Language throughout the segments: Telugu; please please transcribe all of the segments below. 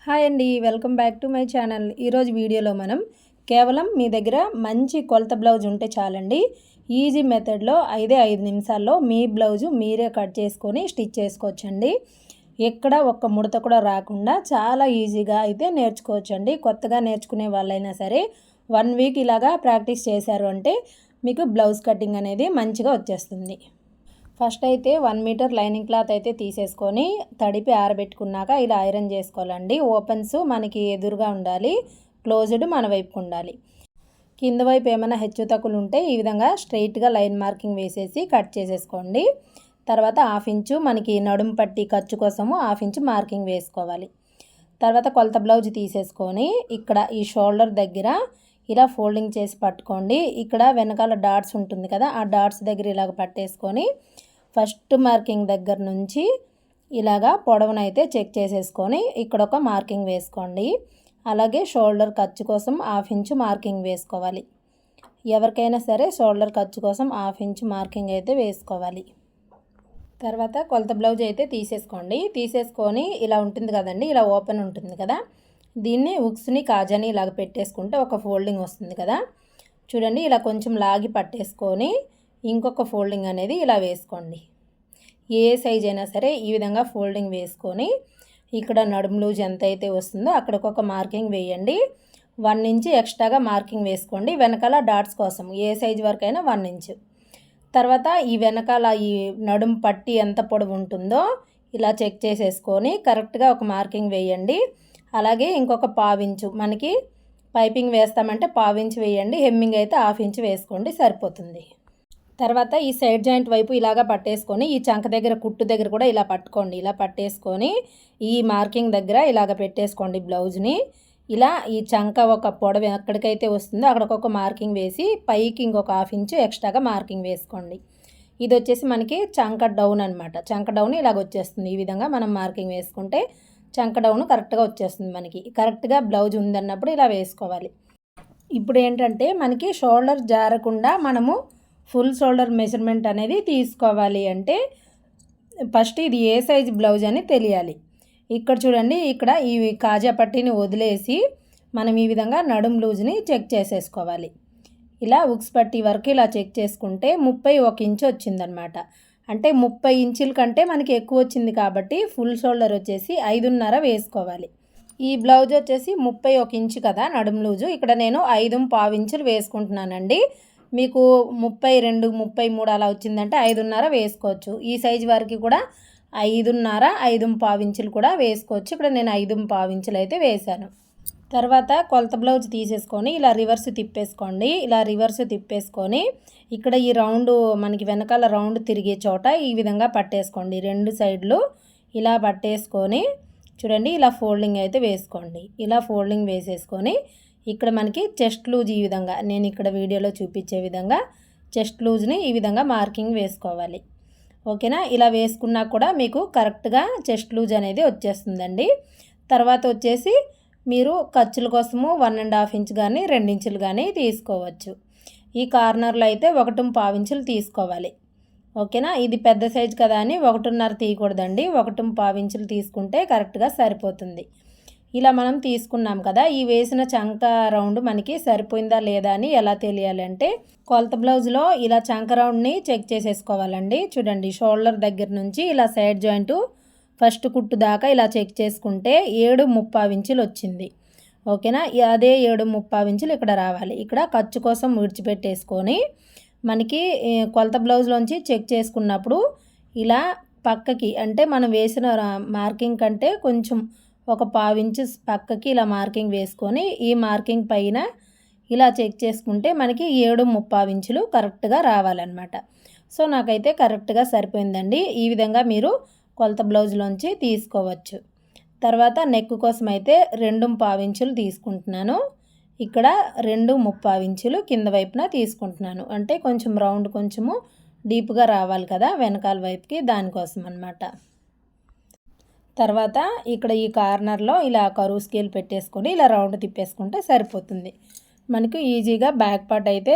హాయ్ అండి, welcome back to my channel. ఈరోజు వీడియోలో మనం కేవలం మీ దగ్గర మంచి కొలత బ్లౌజ్ ఉంటే చాలండి, ఈజీ మెథడ్లో 5 నిమిషాల్లో మీ బ్లౌజు మీరే కట్ చేసుకొని స్టిచ్ చేసుకోవచ్చండి. ఎక్కడ ఒక్క ముడత కూడా రాకుండా చాలా ఈజీగా అయితే నేర్చుకోవచ్చండి. కొత్తగా నేర్చుకునే వాళ్ళైనా సరే 1 వీక్ ఇలాగా ప్రాక్టీస్ చేశారు అంటే మీకు బ్లౌజ్ కటింగ్ అనేది మంచిగా వచ్చేస్తుంది. ఫస్ట్ అయితే 1 మీటర్ లైనింగ్ క్లాత్ అయితే తీసేసుకొని తడిపి ఆరబెట్టుకున్నాక ఇలా ఐరన్ చేసుకోవాలండి. ఓపెన్స్ మనకి ఎదురుగా ఉండాలి, క్లోజ్డ్ మన వైపు ఉండాలి. కింద వైపు ఏమైనా హెచ్చు తక్కువలు ఉంటే ఈ విధంగా స్ట్రైట్గా లైన్ మార్కింగ్ వేసేసి కట్ చేసేసుకోండి. తర్వాత 1/2 ఇంచు మనకి నడుము పట్టి ఖర్చు కోసము 1/2 ఇంచు మార్కింగ్ వేసుకోవాలి. తర్వాత కొలత బ్లౌజ్ తీసేసుకొని ఇక్కడ ఈ షోల్డర్ దగ్గర ఇలా ఫోల్డింగ్ చేసి పట్టుకోండి. ఇక్కడ వెనకాల డాట్స్ ఉంటుంది కదా, ఆ డాట్స్ దగ్గర ఇలాగ పట్టేసుకొని ఫస్ట్ మార్కింగ్ దగ్గర నుంచి ఇలాగా పొడవునైతే చెక్ చేసేసుకొని ఇక్కడ ఒక మార్కింగ్ వేసుకోండి. అలాగే షోల్డర్ ఖర్చు కోసం 1/2 ఇంచు మార్కింగ్ వేసుకోవాలి. ఎవరికైనా సరే షోల్డర్ ఖర్చు కోసం 1/2 ఇంచు మార్కింగ్ అయితే వేసుకోవాలి. తర్వాత కొలత బ్లౌజ్ అయితే తీసేసుకోండి. తీసేసుకొని ఇలా ఉంటుంది కదండి, ఇలా ఓపెన్ ఉంటుంది కదా, దీన్ని ఉక్స్ని కాజాని ఇలాగ పెట్టేసుకుంటే ఒక ఫోల్డింగ్ వస్తుంది కదా. చూడండి, ఇలా కొంచెం లాగి పట్టేసుకొని ఇంకొక ఫోల్డింగ్ అనేది ఇలా వేసుకోండి. ఏ సైజ్ అయినా సరే ఈ విధంగా ఫోల్డింగ్ వేసుకొని ఇక్కడ నడుము లూజ్ ఎంత అయితే వస్తుందో అక్కడికి ఒక మార్కింగ్ వేయండి. 1 ఇంచు ఎక్స్ట్రాగా మార్కింగ్ వేసుకోండి వెనకాల డాట్స్ కోసం. ఏ సైజ్ వరకైనా 1 ఇంచు. తర్వాత ఈ వెనకాల ఈ నడుము పట్టి ఎంత పొడవు ఉంటుందో ఇలా చెక్ చేసేసుకొని కరెక్ట్గా ఒక మార్కింగ్ వేయండి. అలాగే ఇంకొక 1/2 ఇంచు మనకి పైపింగ్ వేస్తామంటే 1/2 ఇంచు వేయండి. హెమ్మింగ్ అయితే 1/2 ఇంచు వేసుకోండి, సరిపోతుంది. తర్వాత ఈ సైడ్ జాయింట్ వైపు ఇలాగా పట్టేసుకొని ఈ చంక దగ్గర కుట్టు దగ్గర కూడా ఇలా పట్టుకోండి. ఇలా పట్టేసుకొని ఈ మార్కింగ్ దగ్గర ఇలాగ పెట్టేసుకోండి బ్లౌజ్ని. ఇలా ఈ చంక ఒక పొడవు ఎక్కడికైతే వస్తుందో అక్కడికి ఒక మార్కింగ్ వేసి పైకి ఇంకొక 1/2 ఇంచు ఎక్స్ట్రాగా మార్కింగ్ వేసుకోండి. ఇది వచ్చేసి మనకి చంక డౌన్ అనమాట. చంక డౌన్ ఇలాగ వచ్చేస్తుంది. ఈ విధంగా మనం మార్కింగ్ వేసుకుంటే చంక డౌన్ కరెక్ట్గా వచ్చేస్తుంది. మనకి కరెక్ట్గా బ్లౌజ్ ఉందన్నప్పుడు ఇలా వేసుకోవాలి. ఇప్పుడు ఏంటంటే మనకి షోల్డర్ జారకుండా మనము ఫుల్ షోల్డర్ మెజర్మెంట్ అనేది తీసుకోవాలి అంటే ఫస్ట్ ఇది ఏ సైజ్ బ్లౌజ్ అని తెలియాలి. ఇక్కడ చూడండి, ఇక్కడ ఈ కాజా పట్టీని వదిలేసి మనం ఈ విధంగా నడుం లూజ్ని చెక్ చేసేసుకోవాలి. ఇలా ఉక్స్ పట్టీ వరకు ఇలా చెక్ చేసుకుంటే 31 ఇంచు వచ్చిందనమాట. అంటే 30 ఇంచుల కంటే మనకి ఎక్కువ వచ్చింది కాబట్టి ఫుల్ షోల్డర్ వచ్చేసి 5.5 వేసుకోవాలి. ఈ బ్లౌజ్ వచ్చేసి 31 ఇంచు కదా నడుం లూజు, ఇక్కడ నేను 5.25 ఇంచులు వేసుకుంటున్నానండి. మీకు 32, 33 అలా వచ్చిందంటే 5.5 వేసుకోవచ్చు. ఈ సైజు వరకు కూడా 5.5, 5.25 ఇంచులు కూడా వేసుకోవచ్చు. ఇక్కడ నేను 5.25 ఇంచులు అయితే వేశాను. తర్వాత కొలత బ్లౌజ్ తీసేసుకొని ఇలా రివర్స్ తిప్పేసుకోండి. ఇలా రివర్స్ తిప్పేసుకొని ఇక్కడ ఈ రౌండ్ మనకి వెనకాల రౌండ్ తిరిగే చోట ఈ విధంగా పట్టేసుకోండి. 2 సైడ్లు ఇలా పట్టేసుకొని చూడండి, ఇలా ఫోల్డింగ్ అయితే వేసుకోండి. ఇలా ఫోల్డింగ్ వేసేసుకొని ఇక్కడ మనకి చెస్ట్ లూజ్ ఈ విధంగా నేను ఇక్కడ వీడియోలో చూపించే విధంగా చెస్ట్ లూజ్ని ఈ విధంగా మార్కింగ్ వేసుకోవాలి. ఓకేనా? ఇలా వేసుకున్నా కూడా మీకు కరెక్ట్గా చెస్ట్ లూజ్ అనేది వచ్చేస్తుందండి. తర్వాత వచ్చేసి మీరు ఖర్చుల కోసము 1.5 ఇంచు కానీ 2 ఇంచులు కానీ తీసుకోవచ్చు. ఈ కార్నర్లో అయితే 1.25 ఇంచులు తీసుకోవాలి. ఓకేనా? ఇది పెద్ద సైజు కదా అని 1.5 తీయకూడదండి. 1.25 ఇంచులు తీసుకుంటే కరెక్ట్గా సరిపోతుంది. ఇలా మనం తీసుకున్నాం కదా, ఈ వేసిన చంక రౌండ్ మనకి సరిపోయిందా లేదా అని ఎలా తెలియాలి అంటే కొలత బ్లౌజ్లో ఇలా చంక రౌండ్ని చెక్ చేసేసుకోవాలండి. చూడండి, షోల్డర్ దగ్గర నుంచి ఇలా సైడ్ జాయింట్ ఫస్ట్ కుట్టు దాకా ఇలా చెక్ చేసుకుంటే 7.25 ఇంచులు వచ్చింది. ఓకేనా? అదే 7.25 ఇంచులు ఇక్కడ రావాలి. ఇక్కడ ఖర్చు కోసం విడిచిపెట్టేసుకొని మనకి కొలత బ్లౌజ్లోంచి చెక్ చేసుకున్నప్పుడు ఇలా పక్కకి అంటే మనం వేసిన మార్కింగ్ కంటే కొంచెం ఒక 1/2 ఇంచు పక్కకి ఇలా మార్కింగ్ వేసుకొని ఈ మార్కింగ్ పైన ఇలా చెక్ చేసుకుంటే మనకి 7.25 ఇంచులు కరెక్ట్గా రావాలన్నమాట. సో నాకైతే కరెక్ట్గా సరిపోయిందండి. ఈ విధంగా మీరు కొలత బ్లౌజ్లోంచి తీసుకోవచ్చు. తర్వాత నెక్ కోసం అయితే 2.25 ఇంచులు తీసుకుంటున్నాను. ఇక్కడ 2.25 ఇంచులు కింద వైపున తీసుకుంటున్నాను. అంటే కొంచెం రౌండ్ కొంచెము డీప్గా రావాలి కదా వెనకాల వైపుకి, దానికోసం అన్నమాట. తర్వాత ఇక్కడ ఈ కార్నర్లో ఇలా కరువు స్కేల్ పెట్టేసుకొని ఇలా రౌండ్ తిప్పేసుకుంటే సరిపోతుంది. మనకు ఈజీగా బ్యాక్ పార్ట్ అయితే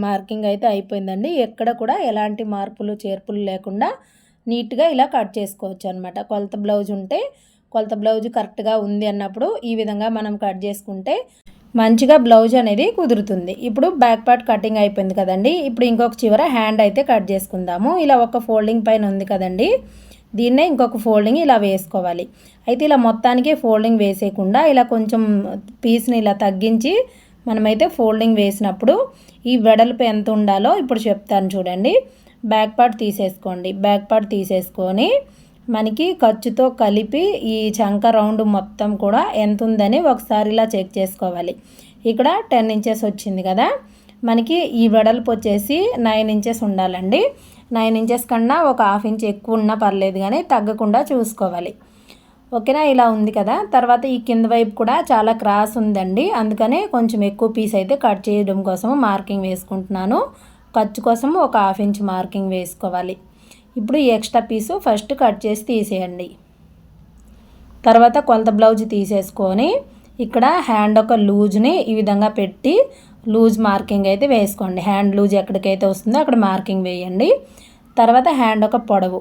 మార్కింగ్ అయితే అయిపోయిందండి. ఎక్కడ కూడా ఎలాంటి మార్పులు చేర్పులు లేకుండా నీట్గా ఇలా కట్ చేసుకోవచ్చు అనమాట. కొలత బ్లౌజ్ ఉంటే కొలత బ్లౌజ్ కరెక్ట్గా ఉంది అన్నప్పుడు ఈ విధంగా మనం కట్ చేసుకుంటే మంచిగా బ్లౌజ్ అనేది కుదురుతుంది. ఇప్పుడు బ్యాక్ పార్ట్ కటింగ్ అయిపోయింది కదండి. ఇప్పుడు ఇంకొక చివర హ్యాండ్ అయితే కట్ చేసుకుందాము. ఇలా ఒక ఫోల్డింగ్ పైన ఉంది కదండి, దీన్నే ఇంకొక ఫోల్డింగ్ ఇలా వేసుకోవాలి. అయితే ఇలా మొత్తానికి ఫోల్డింగ్ వేసేయకుండా ఇలా కొంచెం పీస్ని ఇలా తగ్గించి మనమైతే ఫోల్డింగ్ వేసినప్పుడు ఈ వెడల్పు ఎంత ఉండాలో ఇప్పుడు చెప్తాను చూడండి. బ్యాక్ పార్ట్ తీసేసుకోండి. బ్యాక్ పార్ట్ తీసేసుకొని మనకి ఖర్చుతో కలిపి ఈ చంక రౌండ్ మొత్తం కూడా ఎంత ఉందని ఒకసారి ఇలా చెక్ చేసుకోవాలి. ఇక్కడ 10 ఇంచెస్ వచ్చింది కదా, మనకి ఈ వెడల్పు వచ్చేసి 9 ఇంచెస్ ఉండాలండి. 9 ఇంచెస్ కన్నా ఒక హాఫ్ ఇంచ్ ఎక్కువ ఉన్నా పర్లేదు కానీ తగ్గకుండా చూసుకోవాలి. ఓకేనా, ఇలా ఉంది కదా. తర్వాత ఈ కింద వైపు కూడా చాలా క్రాస్ ఉందండి, అందుకనే కొంచెం ఎక్కువ పీస్ అయితే కట్ చేయడం కోసం మార్కింగ్ వేసుకుంటున్నాను. ఖర్చు కోసం ఒక హాఫ్ ఇంచ్ మార్కింగ్ వేసుకోవాలి. ఇప్పుడు ఈ ఎక్స్ట్రా పీసు ఫస్ట్ కట్ చేసి తీసేయండి. తర్వాత కొలత బ్లౌజ్ తీసేసుకొని ఇక్కడ హ్యాండ్ ఒక లూజ్ని ఈ విధంగా పెట్టి లూజ్ మార్కింగ్ అయితే వేసుకోండి. హ్యాండ్ లూజ్ ఎక్కడికైతే వస్తుందో అక్కడ మార్కింగ్ వేయండి. తర్వాత హ్యాండ్ ఒక పొడవు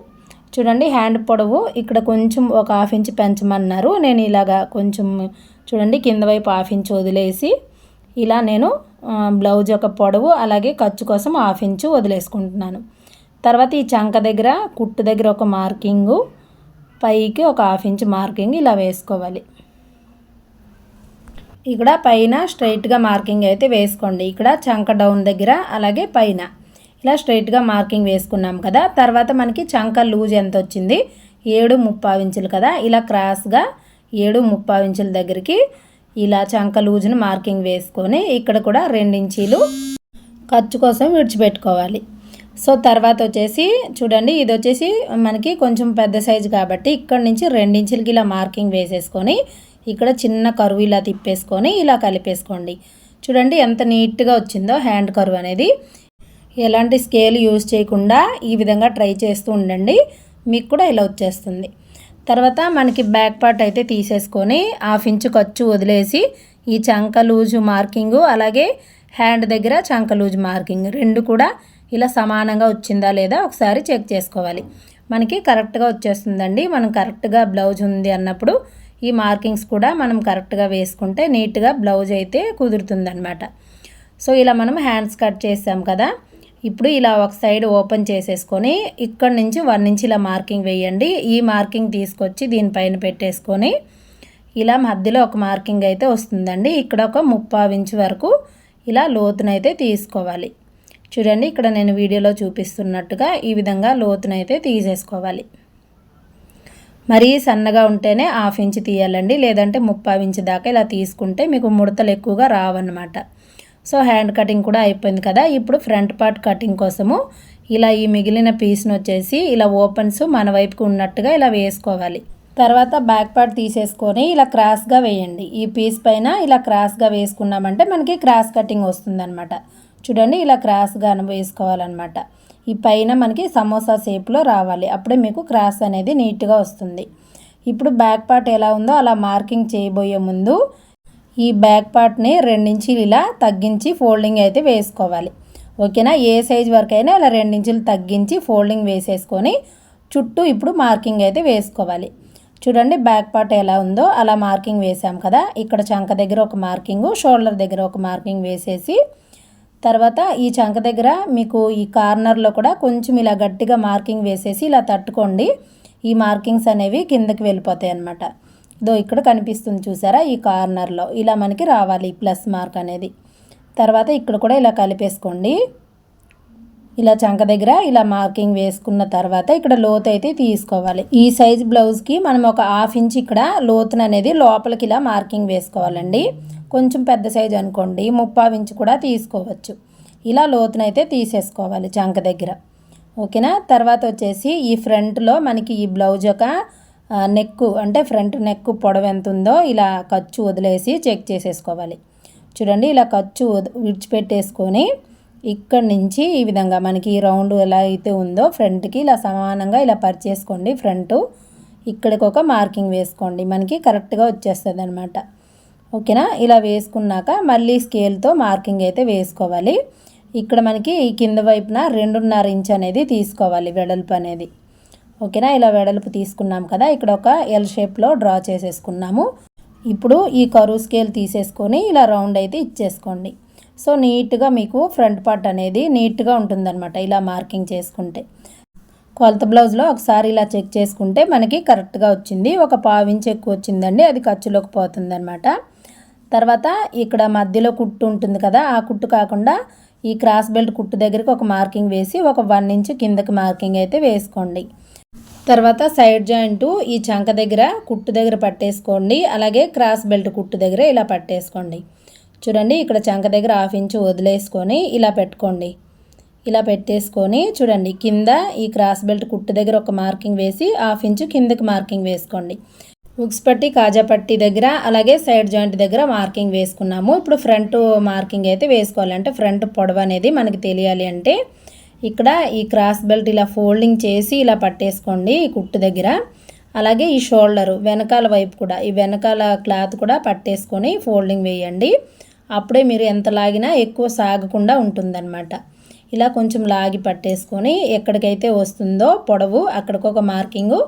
చూడండి, హ్యాండ్ పొడవు ఇక్కడ కొంచెం ఒక హాఫ్ ఇంచ్ పెంచమన్నారు. నేను ఇలాగా కొంచెం చూడండి కింద వైపు హాఫ్ ఇంచ్ వదిలేసి ఇలా నేను బ్లౌజ్ యొక్క పొడవు అలాగే ఖర్చు కోసం హాఫ్ ఇంచు వదిలేసుకుంటున్నాను. తర్వాత ఈ చంక దగ్గర కుట్టు దగ్గర ఒక మార్కింగు, పైకి ఒక హాఫ్ ఇంచ్ మార్కింగ్ ఇలా వేసుకోవాలి. ఇక్కడ పైన స్ట్రైట్గా మార్కింగ్ అయితే వేసుకోండి. ఇక్కడ చంక డౌన్ దగ్గర అలాగే పైన ఇలా స్ట్రైట్గా మార్కింగ్ వేసుకున్నాం కదా. తర్వాత మనకి చంక లూజ్ ఎంత వచ్చింది, 7.25 ఇంచులు కదా. ఇలా క్రాస్గా 7.25 ఇంచుల దగ్గరికి ఇలా చంక లూజ్ని మార్కింగ్ వేసుకొని ఇక్కడ కూడా 2 ఇంచీలు ఖర్చు కోసం విడిచిపెట్టుకోవాలి. సో తర్వాత వచ్చేసి చూడండి, ఇది వచ్చేసి మనకి కొంచెం పెద్ద సైజు కాబట్టి ఇక్కడ నుంచి 2 ఇంచులకి ఇలా మార్కింగ్ వేసేసుకొని ఇక్కడ చిన్న కరువు ఇలా తిప్పేసుకొని ఇలా కలిపేసుకోండి. చూడండి ఎంత నీట్గా వచ్చిందో హ్యాండ్ కరువు అనేది. ఎలాంటి స్కేల్ యూజ్ చేయకుండా ఈ విధంగా ట్రై చేస్తూ ఉండండి, మీకు కూడా ఇలా వచ్చేస్తుంది. తర్వాత మనకి బ్యాక్ పార్ట్ అయితే తీసేసుకొని హాఫ్ ఇంచు ఖర్చు వదిలేసి ఈ చంక లూజు మార్కింగు అలాగే హ్యాండ్ దగ్గర చంక లూజు మార్కింగ్ రెండు కూడా ఇలా సమానంగా వచ్చిందా లేదా ఒకసారి చెక్ చేసుకోవాలి. మనకి కరెక్ట్గా వచ్చేస్తుందండి. మనం కరెక్ట్గా బ్లౌజ్ ఉంది అన్నప్పుడు ఈ మార్కింగ్స్ కూడా మనం కరెక్ట్గా వేసుకుంటే నీట్గా బ్లౌజ్ అయితే కుదురుతుందన్నమాట. సో ఇలా మనం హ్యాండ్స్ కట్ చేసాం కదా. ఇప్పుడు ఇలా ఒక సైడ్ ఓపెన్ చేసేసుకొని ఇక్కడ నుంచి 1 ఇంచ్ ఇలా మార్కింగ్ వేయండి. ఈ మార్కింగ్ తీసుకొచ్చి దీనిపైన పెట్టేసుకొని ఇలా మధ్యలో ఒక మార్కింగ్ అయితే వస్తుందండి. ఇక్కడ ఒక 3/4 ఇంచ్ వరకు ఇలా లోతునైతే తీసుకోవాలి. చూడండి ఇక్కడ నేను వీడియోలో చూపిస్తున్నట్టుగా ఈ విధంగా లోతునైతే తీసేసుకోవాలి. మరీ సన్నగా ఉంటేనే హాఫ్ ఇంచ్ తీయాలండి, లేదంటే 3/4 ఇంచ్ దాకా ఇలా తీసుకుంటే మీకు ముడతలు ఎక్కువగా రావన్నమాట. సో హ్యాండ్ కటింగ్ కూడా అయిపోయింది కదా. ఇప్పుడు ఫ్రంట్ పార్ట్ కటింగ్ కోసము ఇలా ఈ మిగిలిన పీస్ను వచ్చేసి ఇలా ఓపెన్స్ మన వైపుకు ఉన్నట్టుగా ఇలా వేసుకోవాలి. తర్వాత బ్యాక్ పార్ట్ తీసేసుకొని ఇలా క్రాస్గా వేయండి. ఈ పీస్ పైన ఇలా క్రాస్గా వేసుకున్నామంటే మనకి క్రాస్ కటింగ్ వస్తుందన్నమాట. చూడండి ఇలా క్రాస్గా వేసుకోవాలన్నమాట. ఈ పైన మనకి సమోసా షేప్లో రావాలి, అప్పుడే మీకు క్రాస్ అనేది నీట్గా వస్తుంది. ఇప్పుడు బ్యాక్ పార్ట్ ఎలా ఉందో అలా మార్కింగ్ చేయబోయే ముందు ఈ బ్యాక్ పార్ట్ని 2 ఇంచీలు ఇలా తగ్గించి ఫోల్డింగ్ అయితే వేసుకోవాలి. ఓకేనా, ఏ సైజ్ వరకు అయినా ఇలా 2 ఇంచులు తగ్గించి ఫోల్డింగ్ వేసేసుకొని చుట్టూ ఇప్పుడు మార్కింగ్ అయితే వేసుకోవాలి. చూడండి బ్యాక్ పార్ట్ ఎలా ఉందో అలా మార్కింగ్ వేసాం కదా. ఇక్కడ చంక దగ్గర ఒక మార్కింగు, షోల్డర్ దగ్గర ఒక మార్కింగ్ వేసేసి తర్వాత ఈ చంక దగ్గర మీకు ఈ కార్నర్లో కూడా కొంచెం ఇలా గట్టిగా మార్కింగ్ వేసేసి ఇలా తట్టుకోండి. ఈ మార్కింగ్స్ అనేవి కిందకి వెళ్ళిపోతాయి అన్నమాట. ఇదో ఇక్కడ కనిపిస్తుంది చూసారా, ఈ కార్నర్లో ఇలా మనకి రావాలి ప్లస్ మార్క్ అనేది. తర్వాత ఇక్కడ కూడా ఇలా కలిపేసుకోండి. ఇలా చంక దగ్గర ఇలా మార్కింగ్ వేసుకున్న తర్వాత ఇక్కడ లోతు అయితే తీసుకోవాలి. ఈ సైజ్ బ్లౌజ్కి మనం ఒక హాఫ్ ఇంచ్ ఇక్కడ లోతును అనేది లోపలికి ఇలా మార్కింగ్ వేసుకోవాలండి. కొంచెం పెద్ద సైజ్ అనుకోండి 3/4 ఇంచ్ కూడా తీసుకోవచ్చు. ఇలా లోతునైతే తీసేసుకోవాలి చంక దగ్గర. ఓకేనా, తర్వాత వచ్చేసి ఈ ఫ్రంట్లో మనకి ఈ బ్లౌజ్ యొక్క నెక్ అంటే ఫ్రంట్ నెక్ పొడవు ఎంత ఉందో ఇలా ఖర్చు వదిలేసి చెక్ చేసేసుకోవాలి. చూడండి ఇలా ఖర్చు విడిచిపెట్టేసుకొని ఇక్కడ నుంచి ఈ విధంగా మనకి ఈ రౌండ్ ఎలా అయితే ఉందో ఫ్రంట్కి ఇలా సమానంగా ఇలా పరిచేసుకోండి. ఫ్రంట్ ఇక్కడికి ఒక మార్కింగ్ వేసుకోండి, మనకి కరెక్ట్గా వచ్చేస్తుంది అనమాట. ఓకేనా, ఇలా వేసుకున్నాక మళ్ళీ స్కేల్తో మార్కింగ్ అయితే వేసుకోవాలి. ఇక్కడ మనకి ఈ కింద వైపున 2.5 ఇంచ్ అనేది తీసుకోవాలి వెడల్పు అనేది. ఓకేనా. ఇలా వెడల్పు తీసుకున్నాం కదా, ఇక్కడ ఒక ఎల్ షేప్లో డ్రా చేసేసుకున్నాము. ఇప్పుడు ఈ కరువు స్కేల్ తీసేసుకొని ఇలా రౌండ్ అయితే ఇచ్చేసుకోండి. సో నీట్గా మీకు ఫ్రంట్ పార్ట్ అనేది నీట్గా ఉంటుందన్నమాట ఇలా మార్కింగ్ చేసుకుంటే. కొలత బ్లౌజ్లో ఒకసారి ఇలా చెక్ చేసుకుంటే మనకి కరెక్ట్గా వచ్చింది. ఒక పావు ఇంచ్ ఎక్కువ వచ్చిందండి, అది ఖర్చులోకి పోతుందన్నమాట. తర్వాత ఇక్కడ మధ్యలో కుట్టు ఉంటుంది కదా, ఆ కుట్టు కాకుండా ఈ క్రాస్ బెల్ట్ కుట్టు దగ్గరికి ఒక మార్కింగ్ వేసి ఒక 1 ఇంచ్ కిందకి మార్కింగ్ అయితే వేసుకోండి. తర్వాత సైడ్ జాయింట్ ఈ చంక దగ్గర కుట్టు దగ్గర పట్టేసుకోండి. అలాగే క్రాస్ బెల్ట్ కుట్టు దగ్గర ఇలా పట్టేసుకోండి. చూడండి, ఇక్కడ చంక దగ్గర 1/2 ఇంచ్ వదిలేసుకొని ఇలా పెట్టుకోండి. ఇలా పెట్టేసుకొని చూడండి, కింద ఈ క్రాస్ బెల్ట్ కుట్టు దగ్గర ఒక మార్కింగ్ వేసి 1/2 ఇంచ్ కిందకి మార్కింగ్ వేసుకోండి. ఉక్స్ పట్టి కాజా పట్టి దగ్గర అలాగే సైడ్ జాయింట్ దగ్గర మార్కింగ్ వేసుకున్నాము. ఇప్పుడు ఫ్రంట్ మార్కింగ్ అయితే వేసుకోవాలి. అంటే ఫ్రంట్ పొడవు అనేది మనకి తెలియాలి అంటే ఇక్కడ ఈ క్రాస్ బెల్ట్ ఇలా ఫోల్డింగ్ చేసి ఇలా పట్టేసుకోండి ఈ కుట్టు దగ్గర. అలాగే ఈ షోల్డరు వెనకాల వైపు కూడా ఈ వెనకాల క్లాత్ కూడా పట్టేసుకొని ఫోల్డింగ్ వేయండి. అప్పుడే మీరు ఎంత లాగినా ఎక్కువ సాగకుండా ఉంటుందన్నమాట. ఇలా కొంచెం లాగి పట్టేసుకొని ఎక్కడికైతే వస్తుందో పొడవు అక్కడికి ఒక మార్కింగు,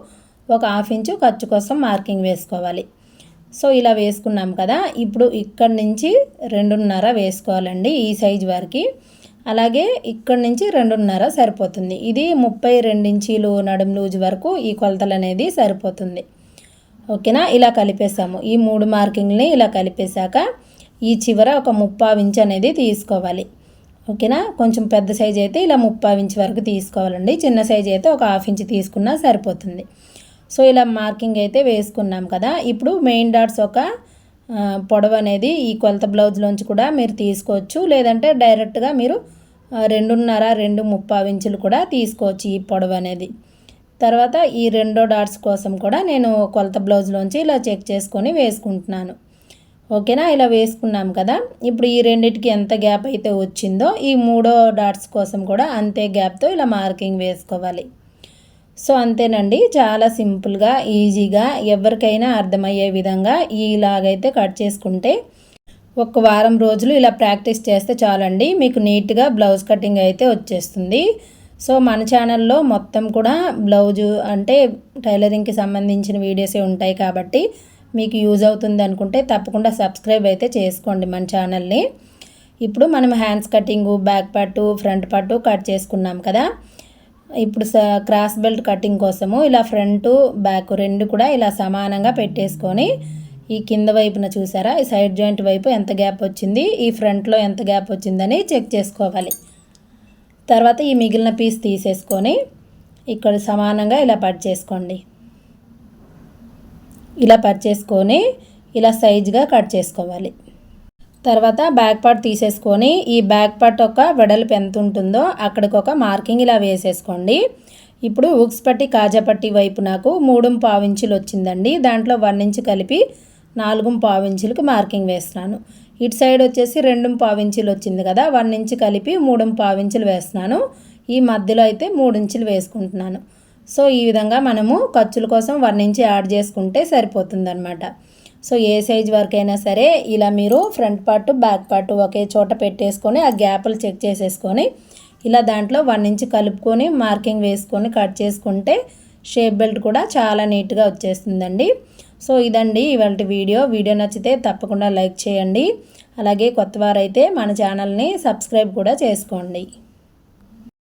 ఒక 1/2 ఇంచు ఖర్చు కోసం మార్కింగ్ వేసుకోవాలి. సో ఇలా వేసుకున్నాం కదా, ఇప్పుడు ఇక్కడ నుంచి 2.5 వేసుకోవాలండి ఈ సైజు వారికి. అలాగే ఇక్కడ నుంచి 2.5 సరిపోతుంది. ఇది 32 ఇంచీలు నడుము లూజ్ వరకు ఈ కొలతలు అనేది సరిపోతుంది. ఓకేనా. ఇలా కలిపేసాము. ఈ 3 మార్కింగ్ని ఇలా కలిపేశాక ఈ చివర ఒక 3/4 ఇంచ్ అనేది తీసుకోవాలి. ఓకేనా. కొంచెం పెద్ద సైజు అయితే ఇలా 3/4 ఇంచ్ వరకు తీసుకోవాలండి. చిన్న సైజు అయితే ఒక 1/2 ఇంచ్ తీసుకున్నా సరిపోతుంది. సో ఇలా మార్కింగ్ అయితే వేసుకున్నాం కదా. ఇప్పుడు మెయిన్ డాట్స్ ఒక పొడవు అనేది ఈ కొలత బ్లౌజ్లోంచి కూడా మీరు తీసుకోవచ్చు. లేదంటే డైరెక్ట్గా మీరు 2.5, 2.75 ఇంచులు కూడా తీసుకోవచ్చు ఈ పొడవు అనేది. తర్వాత ఈ రెండో డాట్స్ కోసం కూడా నేను కొలత బ్లౌజ్లోంచి ఇలా చెక్ చేసుకొని వేసుకుంటున్నాను. ఓకేనా. ఇలా వేసుకున్నాం కదా. ఇప్పుడు ఈ రెండిటికి ఎంత గ్యాప్ అయితే వచ్చిందో ఈ 3వ డాట్స్ కోసం కూడా అంతే గ్యాప్తో ఇలా మార్కింగ్ వేసుకోవాలి. సో అంతేనండి, చాలా సింపుల్గా ఈజీగా ఎవరికైనా అర్థమయ్యే విధంగా ఇలాగైతే కట్ చేసుకుంటే ఒక వారం రోజులు ఇలా ప్రాక్టీస్ చేస్తే చాలండి, మీకు నీట్గా బ్లౌజ్ కటింగ్ అయితే వచ్చేస్తుంది. సో మన ఛానల్లో మొత్తం కూడా బ్లౌజు అంటే టైలరింగ్కి సంబంధించిన వీడియోసే ఉంటాయి కాబట్టి మీకు యూజ్ అవుతుంది అనుకుంటే తప్పకుండా సబ్స్క్రైబ్ అయితే చేసుకోండి మన ఛానల్ని. ఇప్పుడు మనం hands cutting, back part, front part cut చేసుకున్నాం కదా. ఇప్పుడు క్రాస్ బెల్ట్ కటింగ్ కోసము ఇలా ఫ్రంట్ బ్యాక్ రెండు కూడా ఇలా సమానంగా పెట్టేసుకొని ఈ కింద వైపున చూసారా ఈ సైడ్ జాయింట్ వైపు ఎంత గ్యాప్ వచ్చింది, ఈ ఫ్రంట్లో ఎంత గ్యాప్ వచ్చిందని చెక్ చేసుకోవాలి. తర్వాత ఈ మిగిలిన పీస్ తీసేసుకొని ఇక్కడ సమానంగా ఇలా కట్ చేసుకోండి. ఇలా కట్ చేసుకొని ఇలా సైజుగా కట్ చేసుకోవాలి. తర్వాత బ్యాక్ పార్ట్ తీసేసుకొని ఈ బ్యాక్ పార్ట్ ఒక వెడల్పు ఎంత ఉంటుందో అక్కడికి ఒక మార్కింగ్ ఇలా వేసేసుకోండి. ఇప్పుడు ఉక్స్ పట్టి కాజా పట్టి వైపు నాకు 3.5 ఇంచులు వచ్చిందండి. దాంట్లో 1 ఇంచు కలిపి 4.5 ఇంచులకు మార్కింగ్ వేస్తున్నాను. ఇటు సైడ్ వచ్చేసి 2.5 ఇంచులు వచ్చింది కదా, 1 ఇంచు కలిపి 3.5 ఇంచులు వేస్తున్నాను. ఈ మధ్యలో అయితే 3 ఇంచులు వేసుకుంటున్నాను. సో ఈ విధంగా మనము ఖర్చుల కోసం 1 ఇంచు యాడ్ చేసుకుంటే సరిపోతుందన్నమాట. సో ఏ సైజ్ వరకైనా సరే ఇలా మీరు front part back part okay చోట పెట్టేసుకొని ఆ గ్యాప్లు చెక్ చేసేసుకొని ఇలా దాంట్లో 1 ఇంచు కలుపుకొని మార్కింగ్ వేసుకొని కట్ చేసుకుంటే షేప్ బెల్ట్ కూడా చాలా నీట్గా వచ్చేస్తుందండి. సో ఇదండి ఇవాళ వీడియో నచ్చితే తప్పకుండా లైక్ చేయండి. అలాగే కొత్త వారైతే మన ఛానల్ని సబ్స్క్రైబ్ కూడా చేసుకోండి.